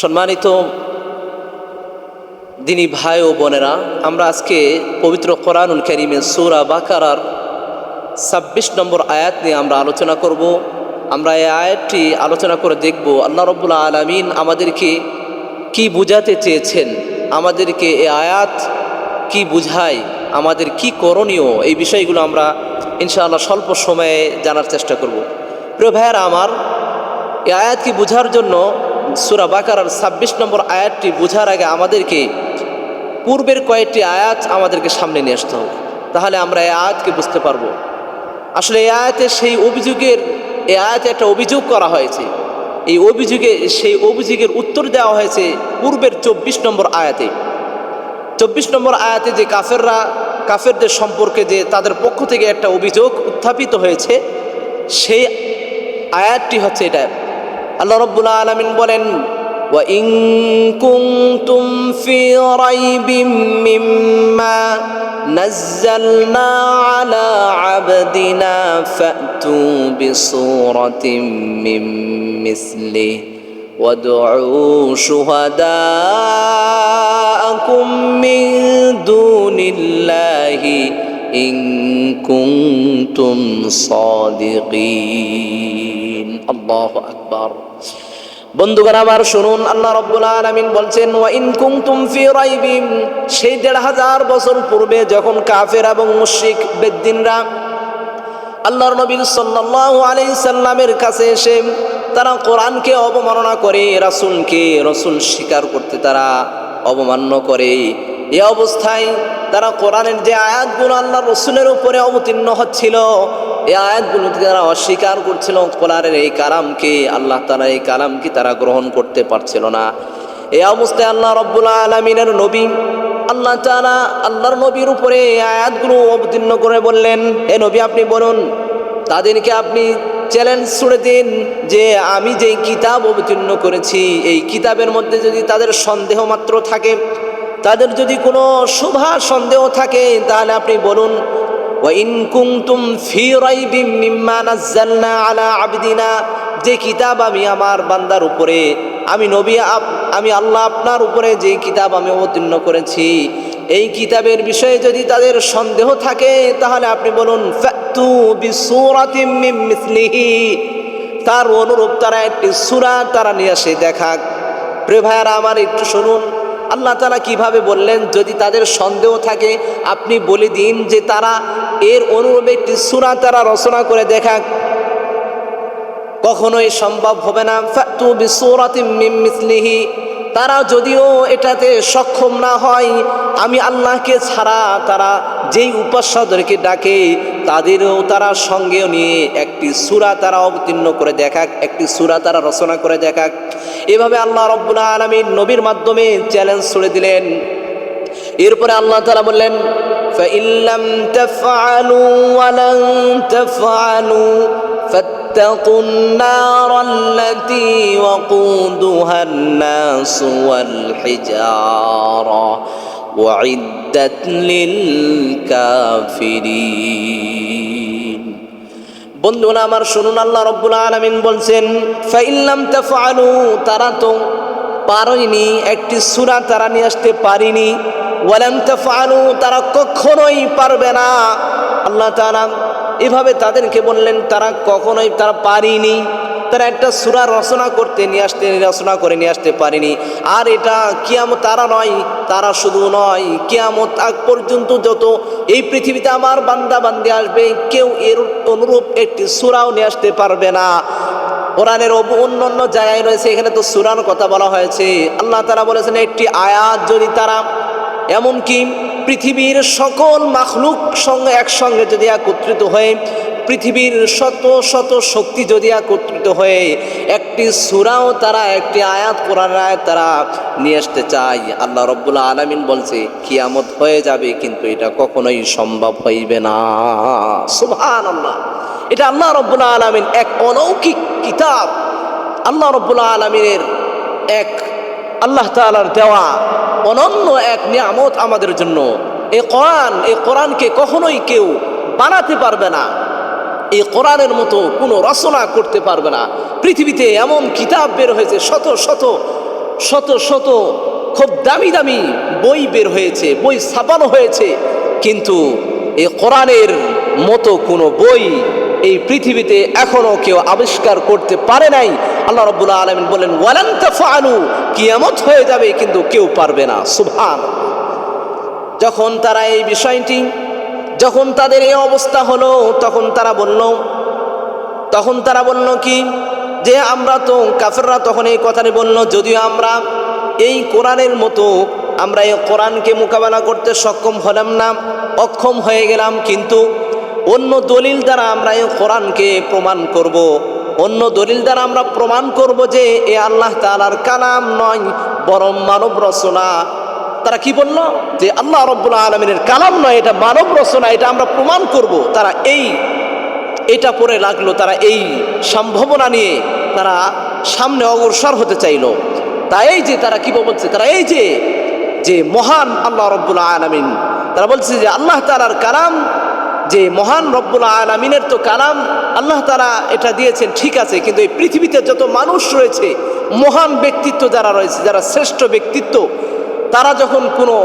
সম্মানিত দিনী ভাই ও বোনেরা, আমরা আজকে পবিত্র কোরআনুল কারীমের সূরা বাকারার ২৬ নম্বর আয়াত নিয়ে আমরা আলোচনা করব। আমরা এই আয়াতটি আলোচনা করে দেখব আল্লাহ রাব্বুল আলামিন আমাদেরকে কি বুঝাতে চেয়েছেন, আমাদেরকে এই আয়াত কি বুঝায়, আমাদের কি করণীয়, এই বিষয়গুলো আমরা ইনশাআল্লাহ স্বল্প সময়ে জানার চেষ্টা করব। প্রিয় ভাইয়েরা আমার, এই আয়াতকে বোঝার জন্য সূরা বাকারার ২৬ নম্বর আয়াতটি বোঝার আগে আমাদেরকে পূর্বের কয়েকটি আয়াত আমাদেরকে সামনে নিয়ে আসতে হবে, তাহলে আমরা এই আয়াতকে বুঝতে পারবো। আসলে এই আয়াতে এই আয়াতে একটা অভিযোগ করা হয়েছে। সেই অভিযোগের উত্তর দেওয়া হয়েছে পূর্বের ২৪ নম্বর আয়াতে। ২৪ নম্বর আয়াতে যে কাফেরদের সম্পর্কে যে তাদের পক্ষ থেকে একটা অভিযোগ উত্থাপিত হয়েছে, সেই আয়াতটি হচ্ছে এটা। আল্লাহ রাব্বুল আলামিন বলেন, ওয়া ইন কুনতুম ফি রাইবিম মিম্মা নাযালনা আলা আবদিনা ফাতু বিসূরাতিন মিন মিসলিহি ওয়াদউ শুহাদাআকুম মিন দুনিল্লাহি ইন কুনতুম সাদিকিন। আল্লাহু আকবার। বন্ধুগণ আমার শুনুন, আল্লাহ রাব্বুল আলামিন বলছেন, ওয়া ইন কুনতুম ফি রাইবিম, সেই ১৫০০ বছর পূর্বে যখন কাফের এবং মুশরিক বেদ্দিনরা আল্লাহর নবী সাল্লাল্লাহু আলাইহি সাল্লামের কাছে এসে তারা কোরআনকে অবমাননা করে, রাসূল স্বীকার করতে তারা অবমাননা করে। এই অবস্থায় তারা কোরআনের যে আয়াতগুলো আল্লাহর রাসূলের উপরে অবতীর্ণ হচ্ছিল, এই আয়াতগুলোকে তারা অস্বীকার করছিল। কোরআনের এই কালামকে এই কালামকে তারা গ্রহণ করতে পারছিল না। এই অবস্থায় আল্লাহ রাব্বুল আলামিনের নবী আল্লাহ তাআলা আল্লাহর নবীর উপরে এই আয়াতগুলো অবতীর্ণ করে বললেন, হে নবী, আপনি বলুন, তাদেরকে আপনি চ্যালেঞ্জ ছুড়ে দিন যে আমি যেই কিতাব অবতীর্ণ করেছি, এই কিতাবের মধ্যে যদি তাদের সন্দেহ মাত্র থাকে, তাদের যদি কোনো শুভা সন্দেহ থাকে, তাহলে আপনি বলুন, ওয়া ইন কুনতুম ফি রাইবিম মিম্মা নাযালনা আলা আবদিনা, যে কিতাব আমি আমার বান্দার উপরে, আমি আল্লাহ আপনার উপরে যে কিতাব আমি অবতীর্ণ করেছি, এই কিতাবের বিষয়ে যদি তাদের সন্দেহ থাকে, তাহলে আপনি বলুন, ফাতু বিসূরাতিন মিন মিসলিহি, তার অনুরূপ তারা একটি সূরা তারা নিয়ে এসে দেখাক। প্রিয় ভাইয়ারা আমার, একটু শুনুন আল্লাহ তাআলা কিভাবে বললেন, যদি তাদের সন্দেহ থাকে আপনি বলে দিন যে তারা এর অনুরূপ একটি সূরা তারা রচনা করে দেখাক। কখনোই সম্ভব হবে না। ফাতু বিসূরাতিন মিন মিসলিহি, তারা যদিও এটাতে সক্ষম না হয়, আমি আল্লাহকে ছাড়া তারা যেই উপাস্যদেরকে ডাকে তাদেরও তারা সঙ্গেও নিয়ে একটি সূরা তারা অবতীর্ণ করে দেখাক, একটি সূরা তারা রচনা করে দেখাক। এভাবে আল্লাহ রাব্বুল আলামিন নবীর মাধ্যমে চ্যালেঞ্জ ছুড়ে দিলেন। এরপরে আল্লাহ তাআলা বললেন, ফাইন লাম তাফআলু ওয়া লান তাফআলু ফাত্তাকুন নারাল্লাতী ওয়াকুদুহান নাস ওয়াল হিজারা উইদ্দাত লিল কাফিরিন। বন্ধুরা আমার শুনুন, আল্লাহ রাব্বুল আলামিন বলছেন, ফাইন লাম তাফআলু, তারা তো পারেনি, একটি সূরা তারা নিয়ে আসতে পারেনি। ওয়া লাম তাফআলু, তারা কখনোই পারবে না। আল্লাহ তাআলা এভাবে তাদেরকে বললেন, তারা কখনোই পারেনি, তারা একটা সূরা রচনা করে নিয়ে আসতে পারেনি। আর এটা কিয়ামত তারা শুধু নয়, কিয়ামত আগ পর্যন্ত যত এই পৃথিবীতে আমার বান্দা বান্দি আসবে, কেউ এর অনুরূপ একটি সূরাও নিয়ে আসতে পারবে না। কোরআনের অন্য জায়গায় রয়েছে, এখানে তো সূরার কথা বলা হয়েছে। আল্লাহ তাআলা বলেছেন, একটি আয়াত যদি তারা, এমনকি পৃথিবীর সকল মাখলুক সঙ্গে একসঙ্গে যদি একত্রিত হয়ে, পৃথিবীর শত শত শক্তি যদি একত্রিত হয়ে একটি সূরাও তারা, একটি আয়াত, কোরআনের আয়াত তারা নিয়ে আসতে চায়, আল্লাহ রাব্বুল আলামিন বলছে কিয়ামত হয়ে যাবে, কিন্তু এটা কখনোই সম্ভব হইবে না। সুবহানাল্লাহ। এটা আল্লাহ রাব্বুল আলামিন এক অলৌকিক কিতাব, আল্লাহ রাব্বুল আলামিনের এক আল্লাহ তাআলার দেওয়া অনন্য এক নিয়ামত আমাদের জন্য। এই কোরআনকে কখনোই কেউ বানাতে পারবে না, এই কোরআনের মতো কোনো রচনা করতে পারবে না। পৃথিবীতে এমন কিতাব বের হয়েছে, শত শত শত শত খুব দামি দামি বই বের হয়েছে, বই ছাপানো হয়েছে, কিন্তু এই কোরআনের মতো কোনো বই এই পৃথিবীতে এখনো কেউ আবিষ্কার করতে পারে নাই। আল্লাহ রাব্বুল আলামিন বলেন ওয়ালান তাফআলু, কিয়ামত হয়ে যাবে কিন্তু কেউ পারবে না। সুবহান। যখন তারা এই বিষয়টি, যখন তাদের এই অবস্থা হলো, তখন তারা বলল কি, যে আমরা তো কাফেররা তখন এই কথাটি বলল, যদিও আমরা এই কোরআনের মতো আমরা এই কোরআনকে মোকাবেলা করতে সক্ষম হলাম না, অক্ষম হয়ে গেলাম, কিন্তু অন্য দলিল দ্বারা আমরা এই কোরআনকে প্রমাণ করব, অন্য দলিল দ্বারা আমরা প্রমাণ করব যে এ আল্লাহ তাআলার কালাম নয় বরং মানব রচনা। তারা কি বলল, যে আল্লাহ রাব্বুল আলামিনের কালাম নয়, এটা মানব রচনা, এটা আমরা প্রমাণ করব। তারা এটা পরে লাগলো, তারা এই সম্ভাবনা নিয়ে তারা সামনে অগ্রসর হতে চাইল। তাই যে তারা কি বলছে, তারা এই যে মহান আল্লাহ রাব্বুল আলামিন, তারা বলছে যে আল্লাহ তাআলার কালাম, যে মহান রব্বুল আলামিনের তো কালাম আল্লাহ তাআলা এটা দিয়েছেন, ঠিক আছে, কিন্তু এই পৃথিবীতে যত মানুষ রয়েছে, মহান ব্যক্তিত্ব যারা রয়েছে, যারা শ্রেষ্ঠ ব্যক্তিত্ব, তারা যখন কোনো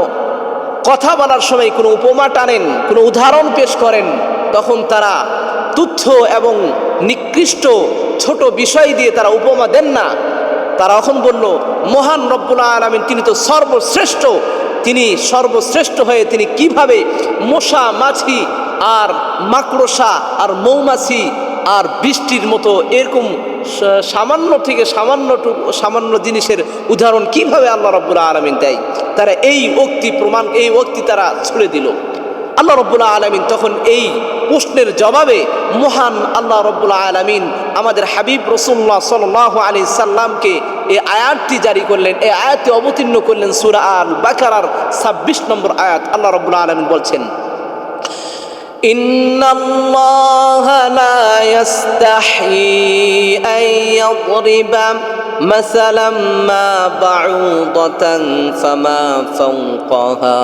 কথা বলার সময় কোনো উপমা টানেন, কোনো উদাহরণ পেশ করেন, তখন তারা তুচ্ছ এবং নিকৃষ্ট ছোট বিষয় দিয়ে তারা উপমা দেন না। তারা এখন বলল মহান রব্বুল আলামিন তিনি তো সর্বশ্রেষ্ঠ, তিনি সর্বশ্রেষ্ঠ হয়ে তিনি কিভাবে মশা মাছি আর মাকড়সা আর মৌমাছি আর বৃষ্টির মতো এরকম সামান্য থেকে সামান্য জিনিসের উদাহরণ কিভাবে আল্লাহ রাব্বুল আলামিন দেয়। তারা এই উক্তি তারা ছুড়ে দিল। আল্লাহ রাব্বুল আলামিন তখন এই প্রশ্নের জবাবে মহান আল্লাহ রাব্বুল আলামিন আমাদের হাবিব রাসূলুল্লাহ সাল্লাল্লাহু আলাইহি সাল্লামকে এই আয়াতটি জারি করলেন, এই আয়াতটি অবতীর্ণ করলেন সূরা আল বাকারার 26 নম্বর আয়াত। আল্লাহ রাব্বুল আলামিন বলছেন, ইন্নাল্লাহা লা ইস্তাহয়ী আন ইয়াদরিবা মাসালাম মা বাউদাতান ফামা ফাওকাহা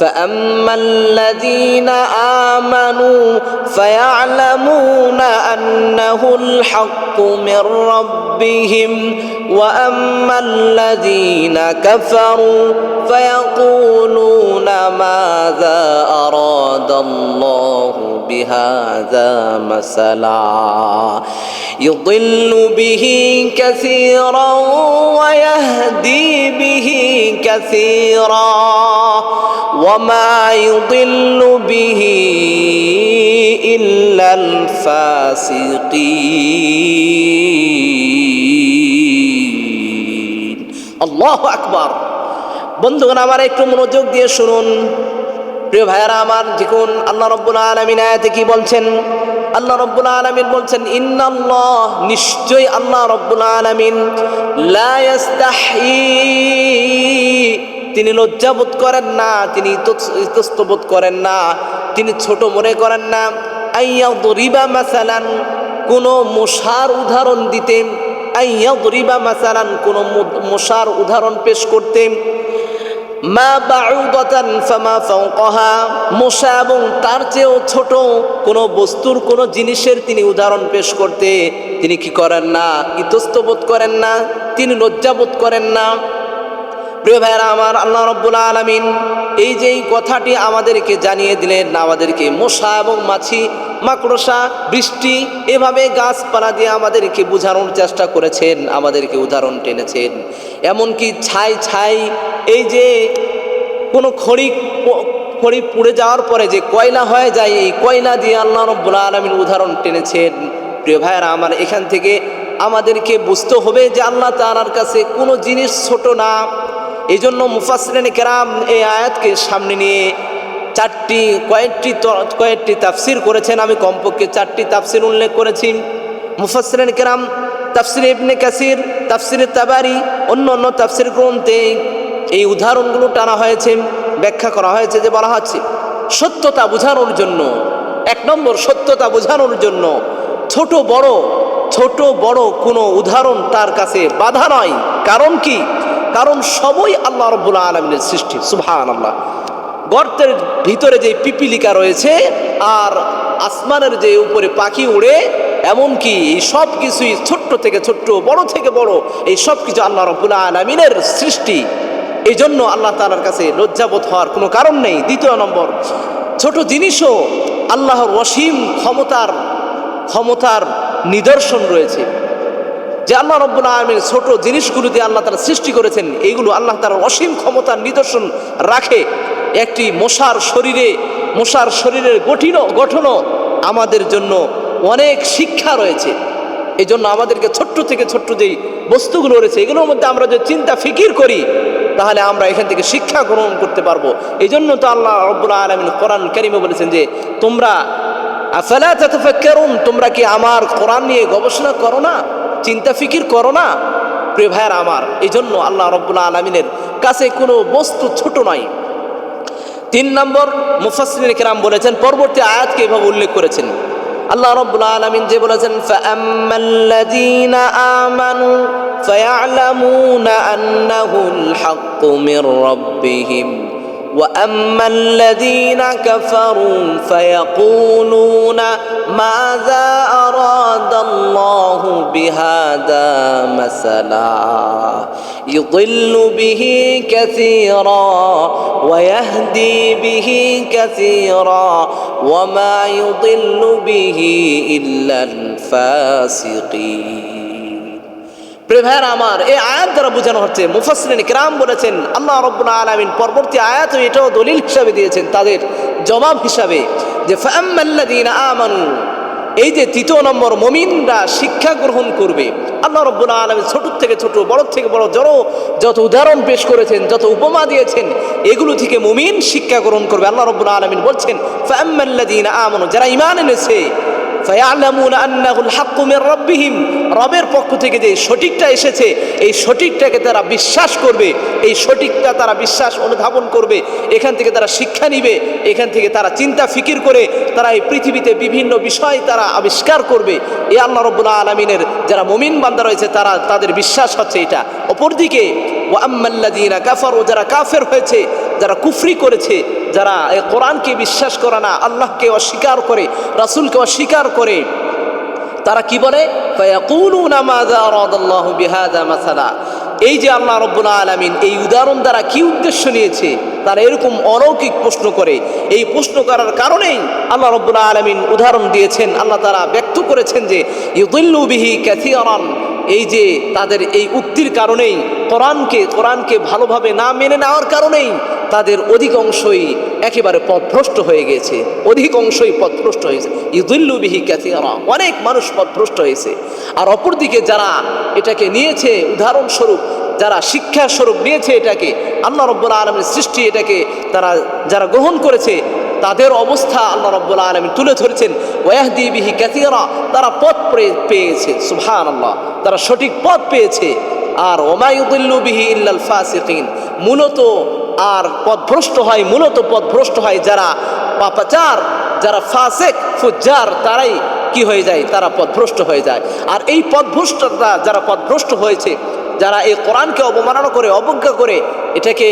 فأما الذين آمنوا فيعلمون أنه الحق من ربهم وأما الذين كفروا فيقولون ماذا أراد الله بهذا مثلا يضل به كثيرا ويهدي به كثيرا وما يضل به إلا الفاسقين الله أكبر। বন্ধুগণ আমার একটু মনোযোগ দিয়ে শুনুন, প্রিয় ভাইয়ারা আমার, দেখুন আল্লাহ রাব্বুল আলামিন আয়াতে কি বলছেন। আল্লাহ রাব্বুল আলামিন বলছেন ইন্নাল্লাহ, নিশ্চয় আল্লাহ রাব্বুল আলামিন, লা ইস্তাহয়ী, তিনি লজ্জাবোধ করেন না, তিনি ইতস্তবোধ করেন না, তিনি ছোট মনে করেন না, আইয়াদরিবা মাসালান, কোনো মশার উদাহরণ দিতে, আইয়াদরিবা মাসালান, কোনো মশার উদাহরণ পেশ করতে, মা বাউদাতান ফামা ফাওকাহা, মশা এবং তার চেয়েও ছোট কোনো বস্তুর কোনো জিনিসের তিনি উদাহরণ পেশ করতে তিনি কি করেন না, ইতস্তবোধ করেন না, তিনি লজ্জাবোধ করেন না। প্রিয় ভাইয়েরা আমার, আল্লাহ রাব্বুল আলামিন এই যে এই কথাটি আমাদেরকে জানিয়ে দিলেন, আমাদেরকে মশা এবং মাছি মাকড়সা বৃষ্টি এভাবে গাছপালা দিয়ে আমাদেরকে বোঝানোর চেষ্টা করেছেন, আমাদেরকে উদাহরণ টেনেছেন। এমনকি ছাই এই যে কোনো খড়ি পুড়ে যাওয়ার পরে যে কয়লা হয়ে যায়, এই কয়লা দিয়ে আল্লাহ রাব্বুল আলামিন উদাহরণ টেনেছেন। প্রিয় ভাইয়েরা আমার, এখান থেকে আমাদেরকে বুঝতে হবে যে আল্লাহ তাআলার কাছে কোনো জিনিস ছোট না। এই জন্য মুফাসসিরিন কেরাম এই আয়াতকে সামনে নিয়ে কয়েকটি তাফসির করেছেন। আমি কমপক্ষে 4টি তাফসির উল্লেখ করেছি। মুফাসসিরিন কেরাম তাফসিরে ইবনে কাসির, তাফসিরে তাবারি, অন্য তাফসির গ্রন্থে এই উদাহরণগুলো টানা হয়েছে, ব্যাখ্যা করা হয়েছে, যে বলা হচ্ছে সত্যতা বোঝানোর জন্য, 1 নম্বর সত্যতা বোঝানোর জন্য ছোট বড় কোনো উদাহরণ তার কাছে বাধা নয়। কারণ কি? কারণ সবই আল্লাহ রাব্বুল আলামিনের সৃষ্টি। সুবহানাল্লাহ। গর্তের ভিতরে যে পিপিলিকা রয়েছে আর আসমানের যে উপরে পাখি উড়ে, এমনকি এই সব কিছুই ছোট্ট থেকে ছোট্ট, বড় থেকে বড়, এই সব কিছু আল্লাহ রাব্বুল আলামিনের সৃষ্টি। এই জন্য আল্লাহ তাআলার কাছে লজ্জাবোধ হওয়ার কোনো কারণ নেই। দ্বিতীয় নম্বর, ছোট জিনিসও আল্লাহর অসীম ক্ষমতার নিদর্শন রয়েছে। যে আল্লাহ রাব্বুল আলামিন ছোট জিনিসগুলো দিয়ে আল্লাহ তাআলা সৃষ্টি করেছেন, এইগুলো আল্লাহ তাআলার অসীম ক্ষমতার নিদর্শন রাখে। একটি মশার শরীরের গঠনও আমাদের জন্য অনেক শিক্ষা রয়েছে। এই জন্য আমাদেরকে ছোট্ট থেকে ছোট্ট যেই বস্তুগুলো রয়েছে, এগুলোর মধ্যে আমরা যদি চিন্তা ফিকির করি, তাহলে আমরা এখান থেকে শিক্ষা গ্রহণ করতে পারবো। এই জন্য তো আল্লাহ রাব্বুল আলামিন কোরআন কারীমে বলেছেন যে তোমরা আফালা তাতাফাক্কারুন, তোমরা কি আমার কোরআন নিয়ে গবেষণা করো না, চিন্তা ফিকির করো না? প্রিয় ভাইয়ের আমার, এই জন্য আল্লাহ রাব্বুল আলামিনের কাছে কোনো বস্তু ছোট নয়। 3 নম্বর, মুফাসসিরিন কিরাম বলেছেন, পরবর্তী আয়াতকে এভাবে উল্লেখ করেছেন। আল্লাহ রাব্বুল আলামিন যে বলেছেন, ফাআম্মাল্লাযীনা আমানু ফায়া'লামুনা আন্নাহুল হাক্কু মির রাব্বিহিম ওয়া আম্মাল্লাযীনা কাফারু ফায়াকুলুনা মাযা আরাদাল্লাহু বিহাদা মাসালা ইউদিল্লু বিহি কাসীরা ওয়া ইয়াহদি বিহি কাসীরা ওয়া মা ইউদিল্লু বিহি ইল্লাল ফাসিকিন। প্রিয় ভাইয়েরা আমার, এই আয়াত দ্বারা বোঝানো হচ্ছে, মুফাসসিরিন কিরাম বলেছেন, আল্লাহ রাব্বুল আলামিন পরবর্তী আয়াত এটাও দলিল হিসাবে দিয়েছেন, তাদের জবাব হিসাবে, যে ফাআম্মাল্লাযীনা আমানু, এই যে 3 নম্বর, মুমিনরা শিক্ষা গ্রহণ করবে। আল্লাহ রাব্বুল আলামিন ছোট থেকে ছোট, বড় থেকে বড় যত উদাহরণ পেশ করেছেন, যত উপমা দিয়েছেন, এগুলো থেকে মুমিন শিক্ষা গ্রহণ করবে। আল্লাহ রাব্বুল আলামিন বলছেন ফাআম্মাল্লাযীনা আমানু, যারা ঈমান এনেছে, ফায়া'লামুনা আন্নাহুল হাক্কু মির রাব্বিহিম, রবের পক্ষ থেকে যে সঠিকটা এসেছে, এই সঠিকটাকে তারা বিশ্বাস করবে, এই সঠিকটা তারা বিশ্বাস অনুধাবন করবে, এখান থেকে তারা শিক্ষা নিবে, এখান থেকে তারা চিন্তা ফিকির করে তারা এই পৃথিবীতে বিভিন্ন বিষয় তারা আবিষ্কার করবে। এই আল্লাহ রাব্বুল আলামিনের যারা মুমিন বান্দা রয়েছে, তাদের বিশ্বাস হচ্ছে এটা। অপরদিকে ওয়া আম্মাল্লাযীনা কাফারু, যারা কাফের হয়েছে, যারা কুফরি করেছে, যারা এই কোরআনকে বিশ্বাস করে না, আল্লাহকে অস্বীকার করে, রাসূলকে অস্বীকার করে, তারা কি বলে? ফায়াকুলুনা মাযা আরাদাল্লাহু বিহাযা মাসালা। এই যে আল্লাহ রাব্বুল আলামিন এই উদাহরণ দ্বারা কি উদ্দেশ্য নিয়েছে, তারা এরকম অলৌকিক প্রশ্ন করে। এই প্রশ্ন করার কারণেই আল্লাহ রাব্বুল আলামিন উদাহরণ দিয়েছেন। আল্লাহ তাআলা ব্যক্ত করেছেন যে ইউদিল্লু বিহি কাসীরান, এই যে তাদের এই উক্তির কারণেই, কোরআনকে ভালোভাবে না মেনে নেওয়ার কারণেই তাদের অধিকাংশই একেবারে পথভ্রষ্ট হয়ে গেছে, অধিকাংশই পথভ্রষ্ট হয়েছে। ইউদিল্লু বিহি কাসীরা, অনেক মানুষ পথভ্রষ্ট হয়েছে। আর অপরদিকে যারা এটাকে নিয়েছে উদাহরণস্বরূপ, যারা শিক্ষা স্বরূপ নিয়েছে এটাকে, আল্লাহ রাব্বুল আলামিনের সৃষ্টি, এটাকে যারা গ্রহণ করেছে, তাদের অবস্থা আল্লাহ রাব্বুল আলামিন তুলে ধরেছেন। ওয়াহদি বিহি কাসীরা, তারা পথ পেয়েছে, সুবহানাল্লাহ, তারা সঠিক পথ পেয়েছে। আর ওমা ইউদিল্লু বিহি ইল্লাল ফাসিকিন, মূলত পথভ্রষ্ট হয় যারা পাপাচার, যারা ফাসিক ফুজ্জার, তারাই কি হয়ে যায়? তারা পথভ্রষ্ট হয়ে যায়। আর এই পথভ্রষ্টতা, যারা পথভ্রষ্ট হয়েছে, যারা এই কোরআনকে অবমাননা করে, অবজ্ঞা করে, এটাকে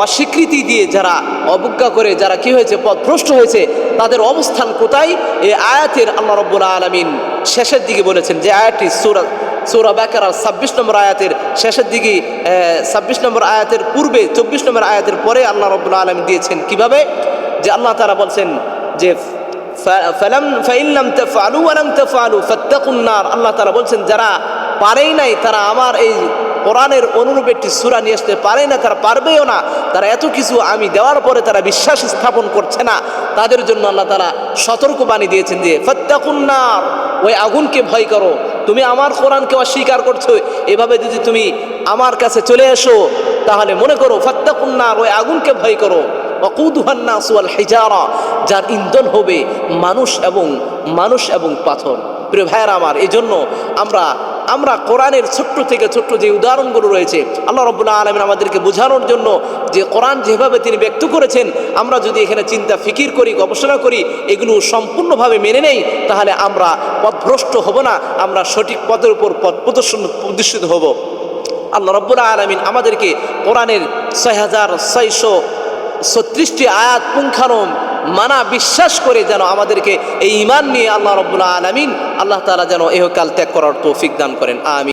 অস্বীকৃতি দিয়ে যারা অবজ্ঞা করে, যারা কি হয়েছে? পথভ্রষ্ট হয়েছে, তাদের অবস্থান কোথায়? এই আয়াতের আল্লাহ রাব্বুল আলামিন শেষের দিকে বলেছেন, যে আয়াতটি সূরা বাকারার 26 নম্বর আয়াতের শেষের দিকে, 26 নম্বর আয়াতের পূর্বে 24 নম্বর আয়াতের পরে আল্লাহ রাব্বুল আলামিন দিয়েছেন কিভাবে? যে আল্লাহ তাআলা বলছেন যে ফাইন লাম তাফআলু ওয়া লাম তাফআলু ফাত্তাকুন নার। আল্লাহ তাআলা বলছেন যারা পারেই নাই, তারা আমার এই কোরআনের অনুরূপ একটি সূরা নিয়ে আসতে পারে না, তারা পারবেও না, তারা এত কিছু আমি দেওয়ার পরে তারা বিশ্বাস স্থাপন করছে না, তাদের জন্য আল্লাহ তাআলা সতর্কবাণী দিয়েছেন যে ফাত্তাকুন নার, ওই আগুনকে ভয় করো। তুমি আমার কোরআনকে অস্বীকার করছো, এভাবে যদি তুমি আমার কাছে চলে এসো, তাহলে মনে করো ফাত্তাকুন নার, ওই আগুনকে ভয় করো। ওয়াকুদুহান নাস ওয়াল হিজারা, যার ইন্ধন হবে মানুষ এবং পাথর। প্রিয় ভাইয়েরা আমার, এই জন্য আমরা কোরআনের ছোট্ট থেকে ছোট্ট যে উদাহরণগুলো রয়েছে, আল্লাহ রাব্বুল আলামিন আমাদেরকে বোঝানোর জন্য যে কোরআন যেভাবে তিনি ব্যক্ত করেছেন, আমরা যদি এখানে চিন্তা ফিকির করি, গবেষণা করি, এগুলো সম্পূর্ণভাবে মেনে নেই, তাহলে আমরা পথভ্রষ্ট হব না, আমরা সঠিক পথের উপর প্রতিষ্ঠিত হব। আল্লাহ রাব্বুল আলামিন আমাদেরকে কোরআনের 6636টি আয়াত মানা বিশ্বাস করে যেন আমাদেরকে এই ঈমান নিয়ে আল্লাহ রাব্বুল আলামিন আল্লাহ তাআলা যেন ইহকাল ত্যাগ করার তৌফিক দান করেন। আমিন।